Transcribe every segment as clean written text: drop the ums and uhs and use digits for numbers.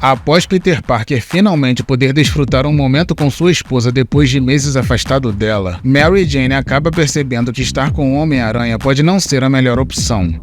Após Peter Parker finalmente poder desfrutar um momento com sua esposa depois de meses afastado dela, Mary Jane acaba percebendo que estar com o Homem-Aranha pode não ser a melhor opção.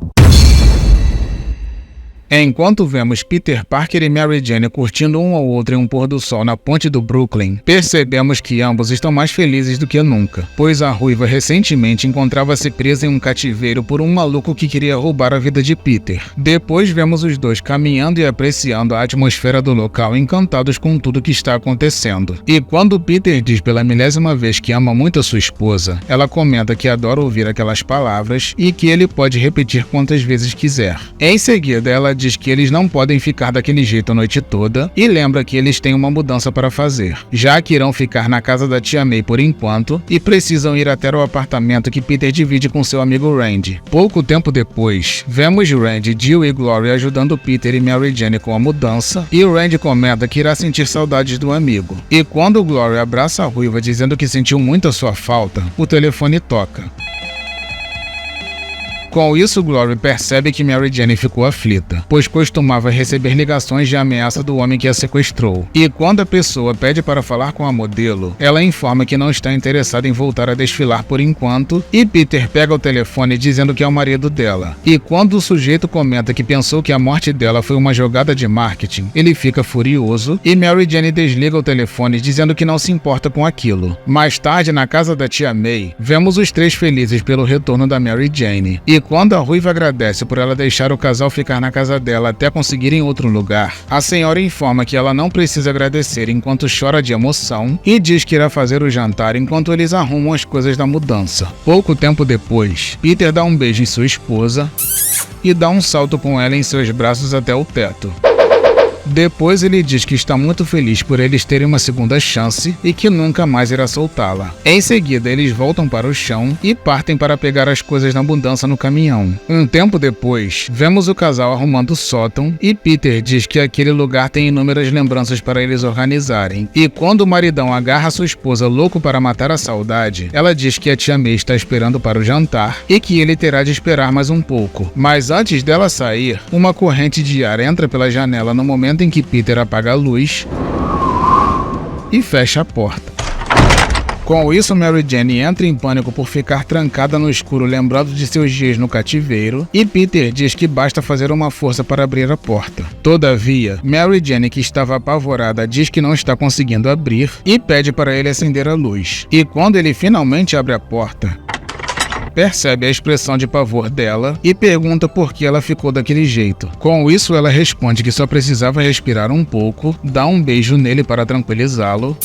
Enquanto vemos Peter Parker e Mary Jane curtindo um ao outro em um pôr do sol na ponte do Brooklyn, percebemos que ambos estão mais felizes do que nunca, pois a ruiva recentemente encontrava-se presa em um cativeiro por um maluco que queria roubar a vida de Peter. Depois vemos os dois caminhando e apreciando a atmosfera do local, encantados com tudo que está acontecendo. E quando Peter diz pela milésima vez que ama muito a sua esposa, ela comenta que adora ouvir aquelas palavras e que ele pode repetir quantas vezes quiser. Em seguida, ela diz que eles não podem ficar daquele jeito a noite toda e lembra que eles têm uma mudança para fazer, já que irão ficar na casa da tia May por enquanto e precisam ir até o apartamento que Peter divide com seu amigo Randy. Pouco tempo depois, vemos Randy, Jill e Glory ajudando Peter e Mary Jane com a mudança e o Randy comenta que irá sentir saudades do amigo. E quando Glory abraça a ruiva dizendo que sentiu muito a sua falta, o telefone toca. Com isso, Glory percebe que Mary Jane ficou aflita, pois costumava receber ligações de ameaça do homem que a sequestrou. E quando a pessoa pede para falar com a modelo, ela informa que não está interessada em voltar a desfilar por enquanto, e Peter pega o telefone dizendo que é o marido dela. E quando o sujeito comenta que pensou que a morte dela foi uma jogada de marketing, ele fica furioso e Mary Jane desliga o telefone dizendo que não se importa com aquilo. Mais tarde, na casa da tia May, vemos os três felizes pelo retorno da Mary Jane. E quando a ruiva agradece por ela deixar o casal ficar na casa dela até conseguirem outro lugar, a senhora informa que ela não precisa agradecer enquanto chora de emoção e diz que irá fazer o jantar enquanto eles arrumam as coisas da mudança. Pouco tempo depois, Peter dá um beijo em sua esposa e dá um salto com ela em seus braços até o teto. Depois ele diz que está muito feliz por eles terem uma segunda chance e que nunca mais irá soltá-la. Em seguida, eles voltam para o chão e partem para pegar as coisas da mudança no caminhão. Um tempo depois, vemos o casal arrumando o sótão e Peter diz que aquele lugar tem inúmeras lembranças para eles organizarem. E quando o maridão agarra sua esposa louco para matar a saudade, ela diz que a tia May está esperando para o jantar e que ele terá de esperar mais um pouco. Mas antes dela sair, uma corrente de ar entra pela janela no momento em que Peter apaga a luz e fecha a porta. Com isso, Mary Jane entra em pânico por ficar trancada no escuro, lembrando de seus dias no cativeiro, e Peter diz que basta fazer uma força para abrir a porta. Todavia, Mary Jane, que estava apavorada, diz que não está conseguindo abrir e pede para ele acender a luz. E quando ele finalmente abre a porta, percebe a expressão de pavor dela e pergunta por que ela ficou daquele jeito. Com isso, ela responde que só precisava respirar um pouco, dá um beijo nele para tranquilizá-lo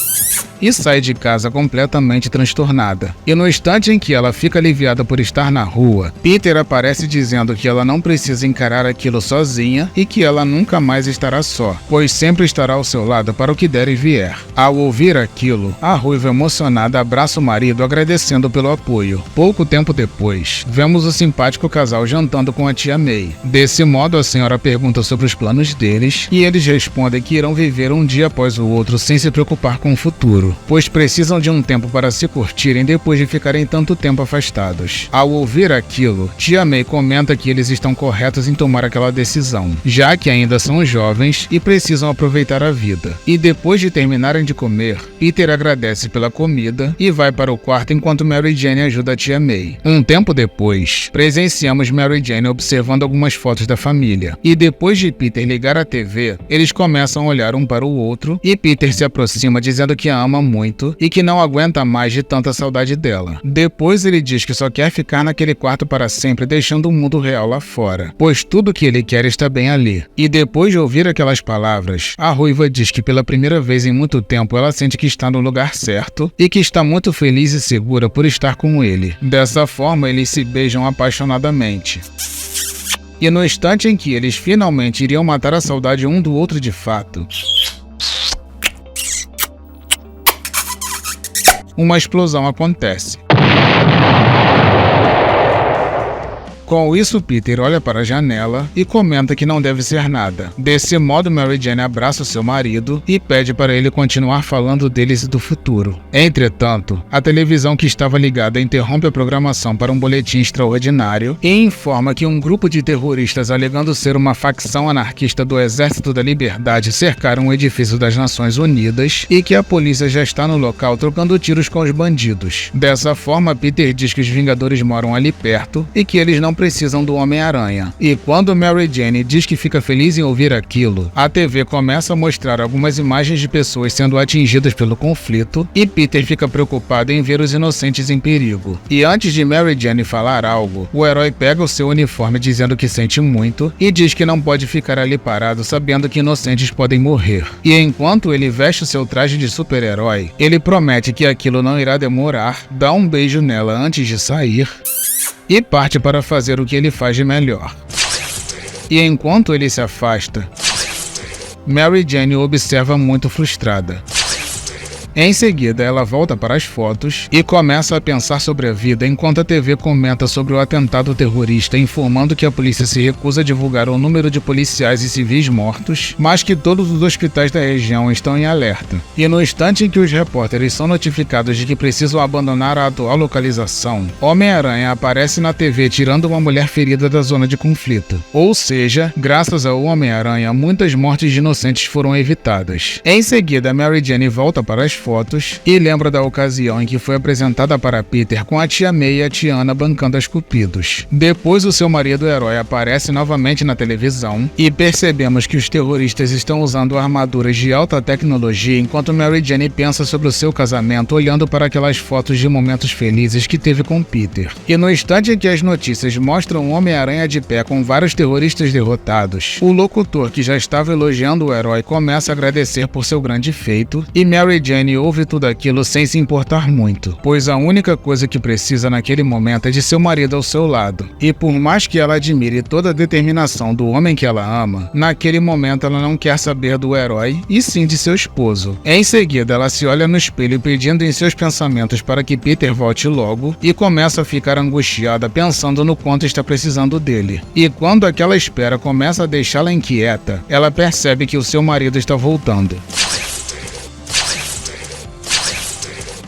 e sai de casa completamente transtornada. E no instante em que ela fica aliviada por estar na rua, Peter aparece dizendo que ela não precisa encarar aquilo sozinha e que ela nunca mais estará só, pois sempre estará ao seu lado para o que der e vier. Ao ouvir aquilo, a ruiva emocionada abraça o marido agradecendo pelo apoio. Pouco tempo depois, vemos o simpático casal jantando com a tia May. Desse modo, a senhora pergunta sobre os planos deles e eles respondem que irão viver um dia após o outro sem se preocupar com o futuro, pois precisam de um tempo para se curtirem depois de ficarem tanto tempo afastados. Ao ouvir aquilo, tia May comenta que eles estão corretos em tomar aquela decisão, já que ainda são jovens e precisam aproveitar a vida. E depois de terminarem de comer, Peter agradece pela comida e vai para o quarto enquanto Mary Jane ajuda a tia May. Um tempo depois, presenciamos Mary Jane observando algumas fotos da família. E depois de Peter ligar a TV, eles começam a olhar um para o outro e Peter se aproxima dizendo que a ama muito e que não aguenta mais de tanta saudade dela. Depois ele diz que só quer ficar naquele quarto para sempre, deixando o mundo real lá fora, pois tudo que ele quer está bem ali. E depois de ouvir aquelas palavras, a ruiva diz que pela primeira vez em muito tempo ela sente que está no lugar certo e que está muito feliz e segura por estar com ele. Dessa forma, eles se beijam apaixonadamente. E no instante em que eles finalmente iriam matar a saudade um do outro de fato, uma explosão acontece. Com isso, Peter olha para a janela e comenta que não deve ser nada. Desse modo, Mary Jane abraça o seu marido e pede para ele continuar falando deles e do futuro. Entretanto, a televisão que estava ligada interrompe a programação para um boletim extraordinário e informa que um grupo de terroristas alegando ser uma facção anarquista do Exército da Liberdade cercaram o edifício das Nações Unidas e que a polícia já está no local trocando tiros com os bandidos. Dessa forma, Peter diz que os Vingadores moram ali perto e que eles não precisam do Homem-Aranha. E quando Mary Jane diz que fica feliz em ouvir aquilo, a TV começa a mostrar algumas imagens de pessoas sendo atingidas pelo conflito e Peter fica preocupado em ver os inocentes em perigo. E antes de Mary Jane falar algo, o herói pega o seu uniforme dizendo que sente muito e diz que não pode ficar ali parado sabendo que inocentes podem morrer. E enquanto ele veste o seu traje de super-herói, ele promete que aquilo não irá demorar, dá um beijo nela antes de sair e parte para fazer o que ele faz de melhor. E enquanto ele se afasta, Mary Jane o observa muito frustrada. Em seguida, ela volta para as fotos e começa a pensar sobre a vida enquanto a TV comenta sobre o atentado terrorista, informando que a polícia se recusa a divulgar o número de policiais e civis mortos, mas que todos os hospitais da região estão em alerta. E no instante em que os repórteres são notificados de que precisam abandonar a atual localização, Homem-Aranha aparece na TV tirando uma mulher ferida da zona de conflito. Ou seja, graças ao Homem-Aranha, muitas mortes de inocentes foram evitadas. Em seguida, Mary Jane volta para as fotos e lembra da ocasião em que foi apresentada para Peter com a tia May e a tia Anna bancando as cupidos. Depois, o seu marido herói aparece novamente na televisão e percebemos que os terroristas estão usando armaduras de alta tecnologia enquanto Mary Jane pensa sobre o seu casamento olhando para aquelas fotos de momentos felizes que teve com Peter. E no instante em que as notícias mostram o Homem-Aranha de pé com vários terroristas derrotados, o locutor que já estava elogiando o herói começa a agradecer por seu grande feito e Mary Jane ouve tudo aquilo sem se importar muito, pois a única coisa que precisa naquele momento é de seu marido ao seu lado. E por mais que ela admire toda a determinação do homem que ela ama, naquele momento ela não quer saber do herói e sim de seu esposo. Em seguida, ela se olha no espelho pedindo em seus pensamentos para que Peter volte logo e começa a ficar angustiada pensando no quanto está precisando dele. E quando aquela espera começa a deixá-la inquieta, ela percebe que o seu marido está voltando.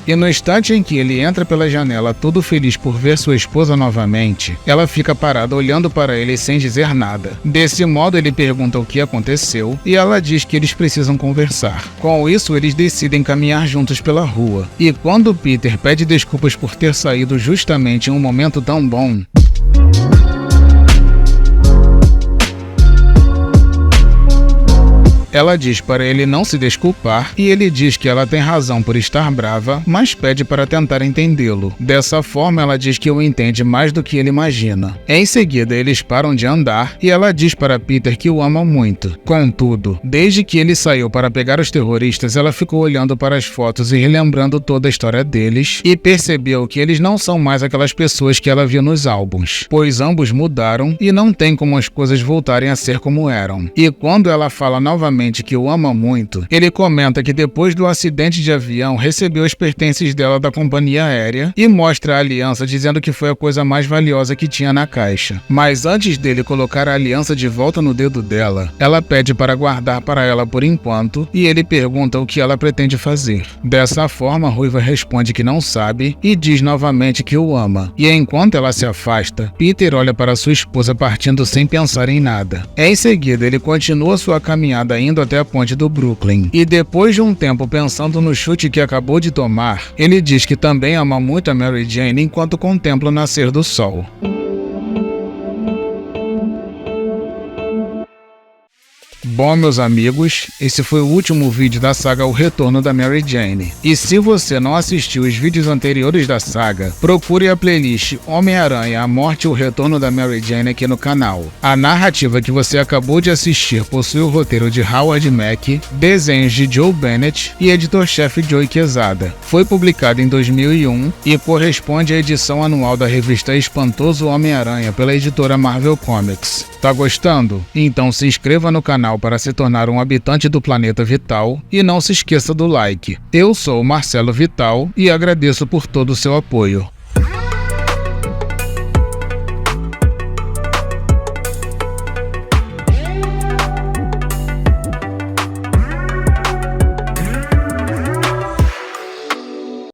E no instante em que ele entra pela janela todo feliz por ver sua esposa novamente, ela fica parada olhando para ele sem dizer nada. Desse modo, ele pergunta o que aconteceu e ela diz que eles precisam conversar. Com isso, eles decidem caminhar juntos pela rua. E quando Peter pede desculpas por ter saído justamente em um momento tão bom, ela diz para ele não se desculpar e ele diz que ela tem razão por estar brava, mas pede para tentar entendê-lo. Dessa forma, ela diz que o entende mais do que ele imagina. Em seguida, eles param de andar e ela diz para Peter que o ama muito. Contudo, desde que ele saiu para pegar os terroristas, ela ficou olhando para as fotos e relembrando toda a história deles e percebeu que eles não são mais aquelas pessoas que ela viu nos álbuns, pois ambos mudaram e não tem como as coisas voltarem a ser como eram. E quando ela fala novamente que o ama muito, ele comenta que depois do acidente de avião recebeu os pertences dela da companhia aérea e mostra a aliança dizendo que foi a coisa mais valiosa que tinha na caixa. Mas antes dele colocar a aliança de volta no dedo dela, ela pede para guardar para ela por enquanto e ele pergunta o que ela pretende fazer. Dessa forma, a Ruiva responde que não sabe e diz novamente que o ama. E enquanto ela se afasta, Peter olha para sua esposa partindo sem pensar em nada. Em seguida, ele continua sua caminhada indo até a ponte do Brooklyn. E depois de um tempo pensando no chute que acabou de tomar, ele diz que também ama muito a Mary Jane enquanto contempla o nascer do sol. Bom, meus amigos, esse foi o último vídeo da saga O Retorno da Mary Jane. E se você não assistiu os vídeos anteriores da saga, procure a playlist Homem-Aranha, a Morte e o Retorno da Mary Jane aqui no canal. A narrativa que você acabou de assistir possui o roteiro de Howard Mack, desenhos de Joe Bennett e editor-chefe Joey Quesada. Foi publicado em 2001 e corresponde à edição anual da revista Espantoso Homem-Aranha pela editora Marvel Comics. Tá gostando? Então se inscreva no canal para se tornar um habitante do planeta Vital e não se esqueça do like. Eu sou o Marcelo Vital e agradeço por todo o seu apoio.